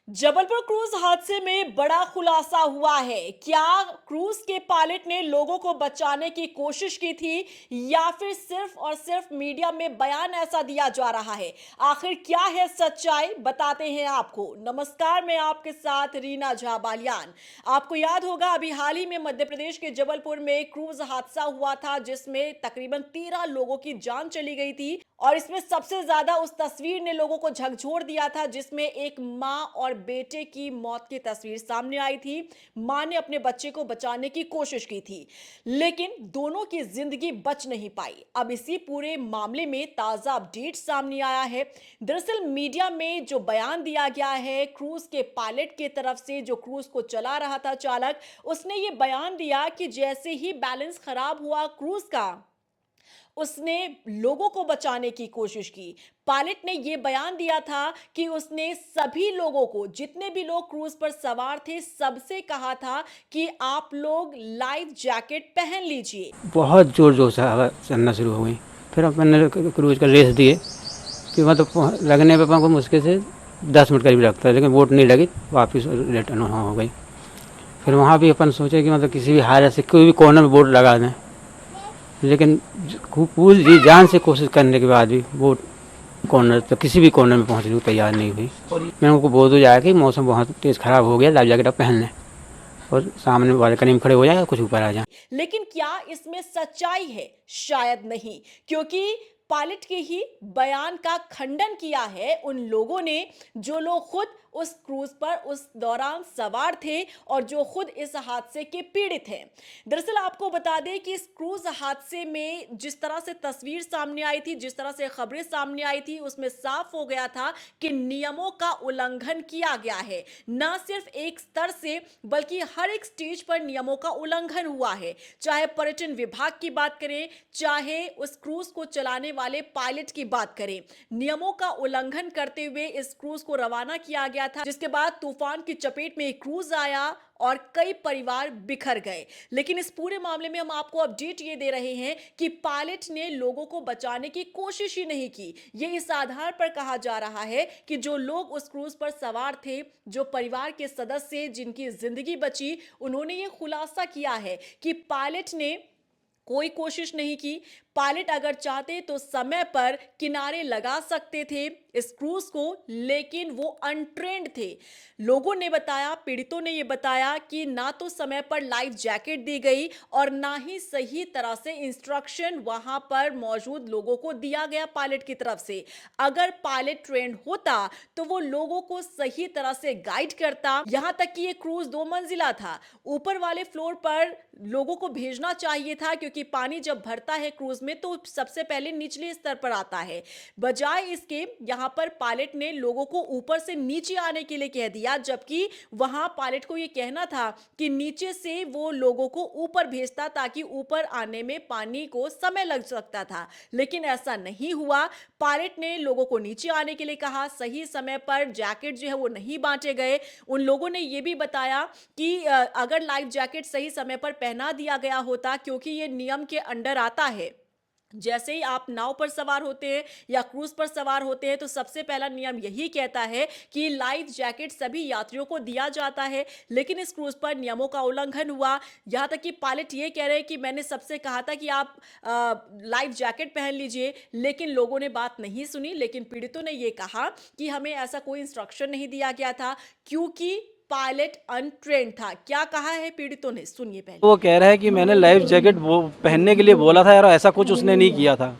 Jabalpur cruise हादसे में बड़ा खुलासा हुआ है। क्या क्रूज के पायलट ने लोगों को बचाने की कोशिश की थी या फिर सिर्फ और सिर्फ मीडिया में बयान ऐसा दिया जा रहा है? आखिर क्या है सच्चाई, बताते हैं आपको। नमस्कार, मैं आपके साथ रीना झा बालियान। आपको याद होगा अभी हाल ही में मध्य प्रदेश के जबलपुर में क्रूज हादसा हुआ था जिसमें तकरीबन 13 लोगों की जान चली गई थी और इसमें सबसे ज्यादा उस तस्वीर ने लोगों को झकझोर दिया था जिसमें एक मां और बेटे की मौत की तस्वीर सामने आई थी। मां ने अपने बच्चे को बचाने की कोशिश की थी लेकिन दोनों की जिंदगी बच नहीं पाई। अब इसी पूरे मामले में ताजा अपडेट सामने आया है। दरअसल मीडिया में जो बयान दिया गया है क्रूज के पायलट की तरफ से, जो क्रूज को चला रहा था चालक, उसने ये बयान दिया कि जैसे ही बैलेंस खराब हुआ क्रूज का, उसने लोगों को बचाने की कोशिश की। पायलट ने यह बयान दिया था कि उसने सभी लोगों को, जितने भी लोग क्रूज पर सवार थे, सबसे कहा था कि आप लोग लाइफ जैकेट पहन लीजिए। बहुत जोर जोर से हवा चलना शुरू हो गई। फिर अपन क्रूज का रेस दिए कि मतलब लगने पे अपन को मुश्किल से 10 मिनट करीब लगता है, लेकिन बोट नहीं लगी, वापस रिटर्न हो गई। फिर वहाँ भी अपन सोचे कि मतलब किसी भी हालत से कोई भी कॉर्नर में बोट लगा दें, लेकिन पूरी जी जान से कोशिश करने के बाद भी बोट कॉर्नर तो किसी भी कॉर्नर में पहुँचने को तैयार नहीं हुई। मैंने उनको बोल तो जाया कि मौसम बहुत तेज़ ख़राब हो गया, लाइफ जैकेट आप पहन लें और सामने वाले करीब खड़े हो जाए, कुछ ऊपर आ जाए। लेकिन क्या इसमें सच्चाई है? शायद नहीं, क्योंकि पायलट के ही बयान का खंडन किया है उन लोगों ने जो लोग खुद उस क्रूज पर उस दौरान सवार थे और जो खुद इस हादसे के पीड़ित हैं। दरअसल आपको बता दें कि इस क्रूज हादसे में जिस तरह से तस्वीर सामने आई थी, जिस तरह से खबरें सामने आई थी, उसमें साफ हो गया था कि नियमों का उल्लंघन किया गया है। न सिर्फ एक स्तर से बल्कि हर एक स्टेज पर नियमों का उल्लंघन हुआ है। चाहे पर्यटन विभाग की बात करें, चाहे उस क्रूज को चलाने वाले पायलट की बात करें, नियमों का उल्लंघन करते हुए इस क्रूज को रवाना किया गया था, जिसके बाद तूफान की चपेट में एक क्रूज आया और कई परिवार बिखर गए। लेकिन इस पूरे मामले में हम आपको अपडेट ये दे रहे हैं कि पायलट ने लोगों को बचाने की कोशिश ही नहीं की। ये इस आधार पर कहा जा रहा है कि जो लोग उस क्रूज पर सवार थे, जो परिवार के सदस्य जिनकी जिंदगी बची, उन्होंने ये खुलासा किया है कि पायलट ने कोई कोशिश नहीं की। पायलट अगर चाहते तो समय पर किनारे लगा सकते थे इस क्रूज को, लेकिन वो अनट्रेंड थे। लोगों ने बताया, पीड़ितों ने ये बताया कि ना तो समय पर लाइफ जैकेट दी गई और ना ही सही तरह से इंस्ट्रक्शन वहां पर मौजूद लोगों को दिया गया पायलट की तरफ से। अगर पायलट ट्रेंड होता तो वो लोगों को सही तरह से गाइड करता। यहां तक कि ये क्रूज 2 मंजिला था, ऊपर वाले फ्लोर पर लोगों को भेजना चाहिए था, क्योंकि पानी जब भरता है क्रूज में तो सबसे पहले निचले स्तर पर आता है। बजाय इसके यहां पर पायलट ने लोगों को ऊपर से नीचे आने के लिए कह दिया, जबकि वहां पायलट को यह कहना था कि नीचे से वो लोगों को ऊपर भेजता ताकि ऊपर आने में पानी को समय लग सकता था। लेकिन ऐसा नहीं हुआ। पायलट ने लोगों को नीचे आने के लिए कहा, सही समय पर जैकेट जो है वो नहीं बांटे गए। उन लोगों ने यह भी बताया कि अगर लाइफ जैकेट सही समय पर पहना दिया गया होता, क्योंकि ये नियम के अंडर आता है, जैसे ही आप नाव पर सवार होते हैं या क्रूज पर सवार होते हैं तो सबसे पहला नियम यही कहता है कि लाइफ जैकेट सभी यात्रियों को दिया जाता है। लेकिन इस क्रूज पर नियमों का उल्लंघन हुआ। यहां तक कि पायलट ये कह रहे हैं कि मैंने सबसे कहा था कि आप लाइफ जैकेट पहन लीजिए, लेकिन लोगों ने बात नहीं सुनी। लेकिन पीड़ितों ने यह कहा कि हमें ऐसा कोई इंस्ट्रक्शन नहीं दिया गया था क्योंकि पायलट अनट्रेंड था। क्या कहा है पीड़ितों ने, सुनिए पहले। वो कह रहा है कि मैंने लाइफ जैकेट वो पहनने के लिए बोला था यार, ऐसा कुछ उसने नहीं किया था।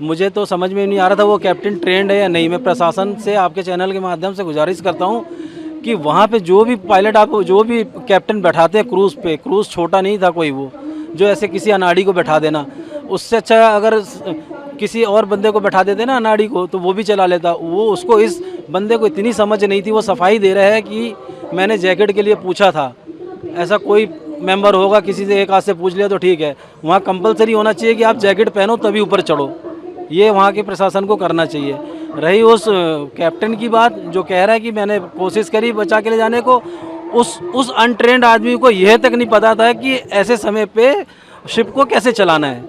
मुझे तो समझ में नहीं आ रहा था वो कैप्टन ट्रेंड है या नहीं। मैं प्रशासन से आपके चैनल के माध्यम से गुजारिश करता हूँ कि वहाँ पे जो भी पायलट आप जो भी कैप्टन बैठाते हैं क्रूज़ पे, क्रूज़ छोटा नहीं था कोई, वो जो ऐसे किसी अनाड़ी को बैठा देना, उससे अच्छा अगर किसी और बंदे को बैठा देते ना अनाड़ी को, तो वो भी चला लेता। वो उसको, इस बंदे को इतनी समझ नहीं थी। वो सफाई दे रहा है कि मैंने जैकेट के लिए पूछा था। ऐसा कोई मेंबर होगा, किसी से एक हाथ से पूछ लिया तो ठीक है, वहाँ कंपलसरी होना चाहिए कि आप जैकेट पहनो तभी ऊपर चढ़ो। ये वहाँ के प्रशासन को करना चाहिए। रही उस कैप्टन की बात जो कह रहा है कि मैंने कोशिश करी बचा के ले जाने को, उस अनट्रेंड आदमी को यह तक नहीं पता था कि ऐसे समय पे शिप को कैसे चलाना है,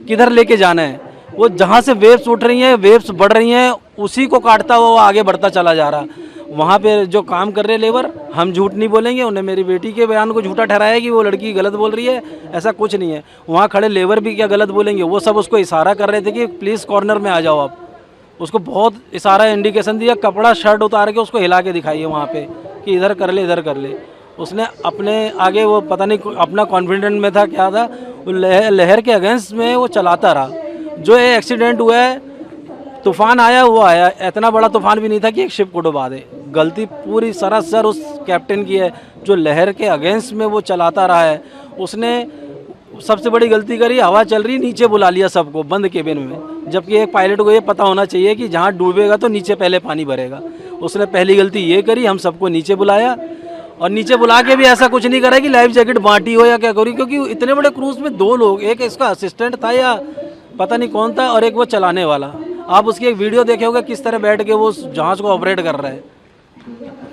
किधर लेके जाना है। वो जहाँ से वेव्स उठ रही हैं, वेव्स बढ़ रही हैं, उसी को काटता हुआ वो आगे बढ़ता चला जा रहा। वहाँ पे जो काम कर रहे लेबर, हम झूठ नहीं बोलेंगे, उन्हें मेरी बेटी के बयान को झूठा ठहराया कि वो लड़की गलत बोल रही है, ऐसा कुछ नहीं है। वहाँ खड़े लेबर भी क्या गलत बोलेंगे, वो सब उसको इशारा कर रहे थे कि प्लीज़ कॉर्नर में आ जाओ आप। उसको बहुत इशारा इंडिकेशन दिया, कपड़ा शर्ट उतार के उसको हिला के दिखाइए वहाँ पे कि इधर कर ले, इधर कर ले। उसने अपने आगे वो पता नहीं अपना कॉन्फिडेंट में था क्या था, वो लहर के अगेंस्ट में वो चलाता रहा। जो ये एक्सीडेंट हुआ है, तूफान आया वो आया, इतना बड़ा तूफान भी नहीं था कि एक शिप को डुबा दे। गलती पूरी सरासर उस कैप्टन की है जो लहर के अगेंस्ट में वो चलाता रहा है। उसने सबसे बड़ी गलती करी, हवा चल रही, नीचे बुला लिया सबको बंद केबिन में, जबकि एक पायलट को ये पता होना चाहिए कि जहाँ डूबेगा तो नीचे पहले पानी भरेगा। उसने पहली गलती ये करी, हम सबको नीचे बुलाया, और नीचे बुला के भी ऐसा कुछ नहीं करा कि लाइफ जैकेट बांटी हो या क्या करी, क्योंकि इतने बड़े क्रूज में 2 लोग, एक इसका असिस्टेंट था या पता नहीं कौन था, और एक वो चलाने वाला। आप उसकी एक वीडियो देखे होगा किस तरह बैठ के वो जहाज को ऑपरेट कर रहा है,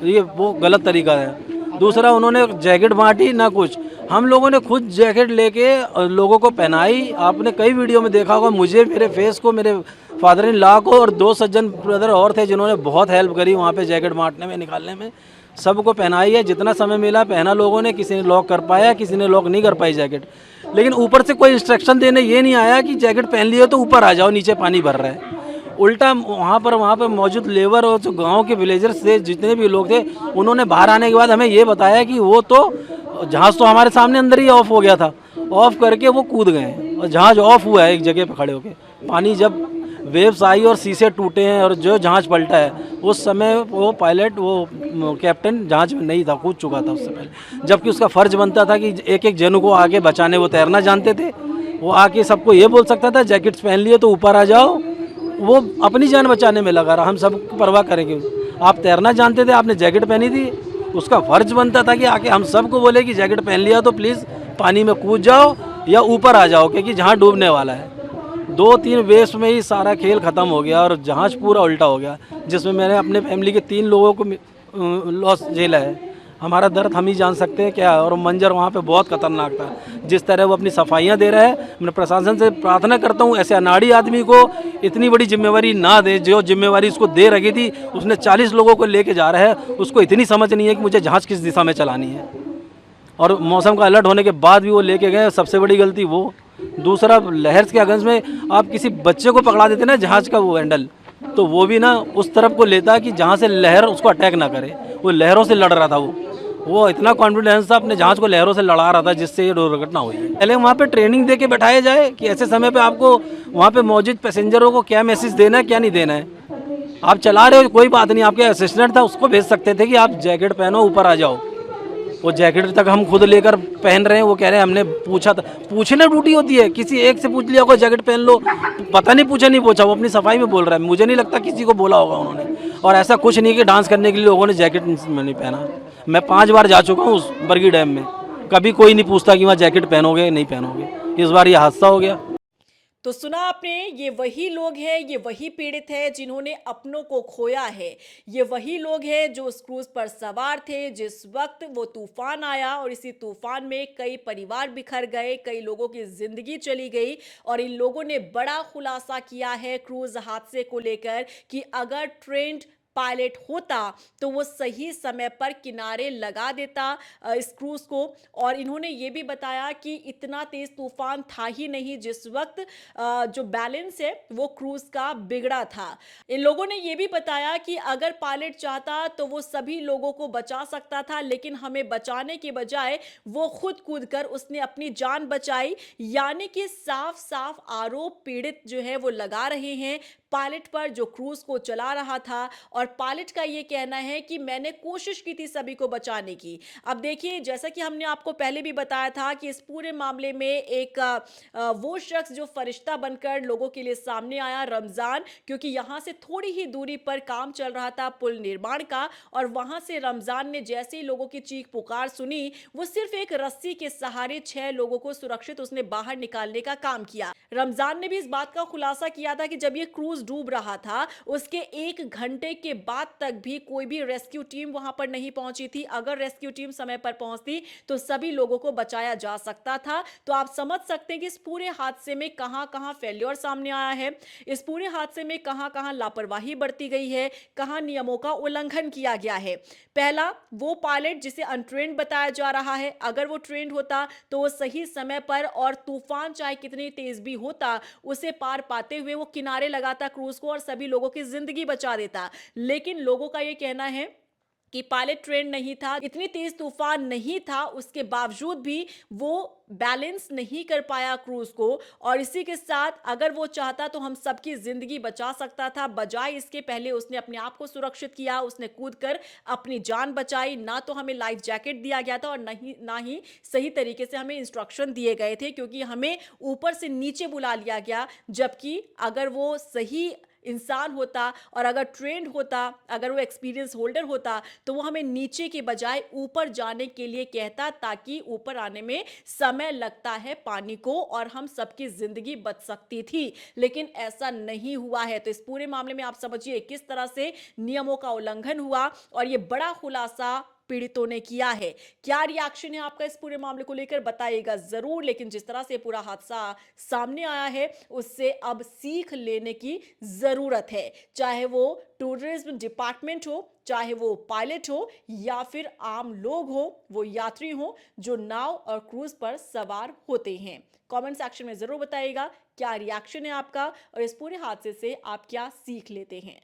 ये वो गलत तरीका है। दूसरा, उन्होंने जैकेट बांटी ना कुछ, हम लोगों ने खुद जैकेट लेके लोगों को पहनाई। आपने कई वीडियो में देखा होगा, मुझे, मेरे फेस को, मेरे फादर इन लॉ को, और 2 सज्जन ब्रदर और थे जिन्होंने बहुत हेल्प करी वहाँ पे जैकेट बांटने में, निकालने में। सबको पहनाई है, जितना समय मिला पहना लोगों ने। किसी ने लॉक कर पाया, किसी ने लॉक नहीं कर पाई जैकेट। लेकिन ऊपर से कोई इंस्ट्रक्शन देने ये नहीं आया कि जैकेट पहन लियो तो ऊपर आ जाओ, नीचे पानी भर रहा है। उल्टा वहाँ पर मौजूद लेबर और जो गांव के विलेजर्स थे, जितने भी लोग थे, उन्होंने बाहर आने के बाद हमें ये बताया कि वो तो जहाज़ तो हमारे सामने अंदर ही ऑफ हो गया था, ऑफ करके वो कूद गए और जहाज़ ऑफ हुआ है एक जगह पर खड़े होके। पानी जब वेव्स आई और शीशे टूटे हैं और जो जहाज़ पलटा है, उस समय वो पायलट, वो कैप्टन जहाज़ में नहीं था, कूद चुका था उससे पहले। जबकि उसका फ़र्ज बनता था कि एक एक जन को आके बचाने, वो तैरना जानते थे, वो आके सबको ये बोल सकता था जैकेट्स पहन लिए तो ऊपर आ जाओ। वो अपनी जान बचाने में लगा रहा, हम सब परवाह करेंगे। आप तैरना जानते थे, आपने जैकेट पहनी थी, उसका फ़र्ज बनता था कि आके हम सबको बोले कि जैकेट पहन लिया तो प्लीज़ पानी में कूद जाओ या ऊपर आ जाओ, क्योंकि जहाँ डूबने वाला है। 2-3 वेव्स में ही सारा खेल ख़त्म हो गया और जहाज़ पूरा उल्टा हो गया, जिसमें मैंने अपने फैमिली के 3 लोगों को लॉस झेला है। हमारा दर्द हम ही जान सकते हैं क्या है, और मंजर वहाँ पे बहुत खतरनाक था। जिस तरह वो अपनी सफाइयाँ दे रहा है, मैं प्रशासन से प्रार्थना करता हूँ ऐसे अनाड़ी आदमी को इतनी बड़ी जिम्मेवारी ना दे। जो जिम्मेवारी उसको दे रखी थी, उसने 40 लोगों को लेके जा रहा है, उसको इतनी समझ नहीं है कि मुझे जहाज़ किस दिशा में चलानी है। और मौसम का अलर्ट होने के बाद भी वो लेके गए, सबसे बड़ी गलती वो। दूसरा, लहर के अगेंस्ट में आप किसी बच्चे को पकड़ा देते ना जहाज़ का वो हैंडल, तो वो भी ना उस तरफ को लेता कि जहाँ से लहर उसको अटैक ना करे। वो लहरों से लड़ रहा था, वो इतना कॉन्फिडेंस था, अपने जहाज़ को लहरों से लड़ा रहा था, जिससे ये दुर्घटना हुई है। पहले वहाँ पे ट्रेनिंग दे के बैठाया जाए कि ऐसे समय पे आपको वहाँ पे मौजूद पैसेंजरों को क्या मैसेज देना है, क्या नहीं देना है। आप चला रहे हो, कोई बात नहीं, आपके असिस्टेंट था, उसको भेज सकते थे कि आप जैकेट पहनो, ऊपर आ जाओ। वो जैकेट तक हम खुद लेकर पहन रहे हैं। वो कह रहे हैं हमने पूछा था, पूछना ड्यूटी होती है, किसी एक से पूछ लिया को जैकेट पहन लो, पता नहीं पूछा नहीं पूछा, वो अपनी सफाई में बोल रहा है। मुझे नहीं लगता किसी को बोला होगा उन्होंने। और ऐसा कुछ नहीं कि डांस करने के लिए लोगों ने जैकेट नहीं पहना। मैं 5 बार जा चुका हूँ उस बरगी डैम में, कभी कोई नहीं पूछता कि वहाँ जैकेट पहनोगे नहीं पहनोगे। इस बार ये हादसा हो गया। तो सुना आपने, ये वही लोग हैं, ये वही पीड़ित हैं जिन्होंने अपनों को खोया है। ये वही लोग हैं जो उस क्रूज पर सवार थे जिस वक्त वो तूफान आया, और इसी तूफान में कई परिवार बिखर गए, कई लोगों की जिंदगी चली गई। और इन लोगों ने बड़ा खुलासा किया है क्रूज हादसे को लेकर कि अगर ट्रेंड पायलट होता तो वो सही समय पर किनारे लगा देता इस क्रूज को। और इन्होंने ये भी बताया कि इतना तेज तूफान था ही नहीं जिस वक्त जो बैलेंस है वो क्रूज का बिगड़ा था। इन लोगों ने ये भी बताया कि अगर पायलट चाहता तो वो सभी लोगों को बचा सकता था, लेकिन हमें बचाने के बजाय वो खुद कूदकर उसने अपनी जान बचाई। यानी कि साफ साफ आरोप पीड़ित जो है वो लगा रहे हैं पायलट पर जो क्रूज को चला रहा था। और पायलट का ये कहना है कि मैंने कोशिश की थी सभी को बचाने की। अब देखिए, जैसा कि हमने आपको पहले भी बताया था कि इस पूरे मामले में एक वो शख्स जो फरिश्ता बनकर लोगों के लिए सामने आया, रमजान, क्योंकि यहाँ से थोड़ी ही दूरी पर काम चल रहा था पुल निर्माण का, और वहां से रमजान ने जैसे ही लोगों की चीख पुकार सुनी, वो सिर्फ एक रस्सी के सहारे 6 लोगों को सुरक्षित उसने बाहर निकालने का काम किया। रमजान ने भी इस बात का खुलासा किया था कि जब ये क्रूज क्रूज डूब रहा था उसके 1 घंटे के बाद तक भी कोई भी रेस्क्यू टीम वहां पर नहीं पहुंची थी। अगर रेस्क्यू टीम समय पर पहुंचती तो सभी लोगों को बचाया जा सकता था। तो आप समझ सकते हैं कि इस पूरे हादसे में कहां-कहां फेल्योर सामने आया है, इस पूरे हादसे में कहां-कहां लापरवाही बरती गई है, कहां नियमों का उल्लंघन किया गया है। पहला, वो पायलट जिसे अनट्रेन्ड बताया जा रहा है, अगर वो ट्रेन्ड होता तो वो सही समय पर और तूफान चाहे कितनी तेज भी होता उसे पार पाते हुए वो किनारे लगाता क्रूज को और सभी लोगों की जिंदगी बचा देता। लेकिन लोगों का ये कहना है कि पायलट ट्रेंड नहीं था, इतनी तेज तूफान नहीं था, उसके बावजूद भी वो बैलेंस नहीं कर पाया क्रूज को और इसी के साथ अगर वो चाहता तो हम सबकी जिंदगी बचा सकता था। बजाय इसके पहले उसने अपने आप को सुरक्षित किया, उसने कूदकर अपनी जान बचाई। ना तो हमें लाइफ जैकेट दिया गया था और ना ही सही तरीके से हमें इंस्ट्रक्शन दिए गए थे, क्योंकि हमें ऊपर से नीचे बुला लिया गया। जबकि अगर वो सही इंसान होता और अगर ट्रेंड होता, अगर वो एक्सपीरियंस होल्डर होता तो वो हमें नीचे के बजाय ऊपर जाने के लिए कहता, ताकि ऊपर आने में समय लगता है पानी को और हम सबकी जिंदगी बच सकती थी। लेकिन ऐसा नहीं हुआ है। तो इस पूरे मामले में आप समझिए किस तरह से नियमों का उल्लंघन हुआ और ये बड़ा खुलासा पीड़ितों ने किया है। क्या रिएक्शन है आपका इस पूरे मामले को लेकर, बताइएगा जरूर। लेकिन जिस तरह से पूरा हादसा सामने आया है उससे अब सीख लेने की जरूरत है, चाहे वो टूरिज्म डिपार्टमेंट हो, चाहे वो पायलट हो या फिर आम लोग हो, वो यात्री हो जो नाव और क्रूज पर सवार होते हैं। कमेंट सेक्शन में जरूर बताइएगा क्या रिएक्शन है आपका और इस पूरे हादसे से आप क्या सीख लेते हैं।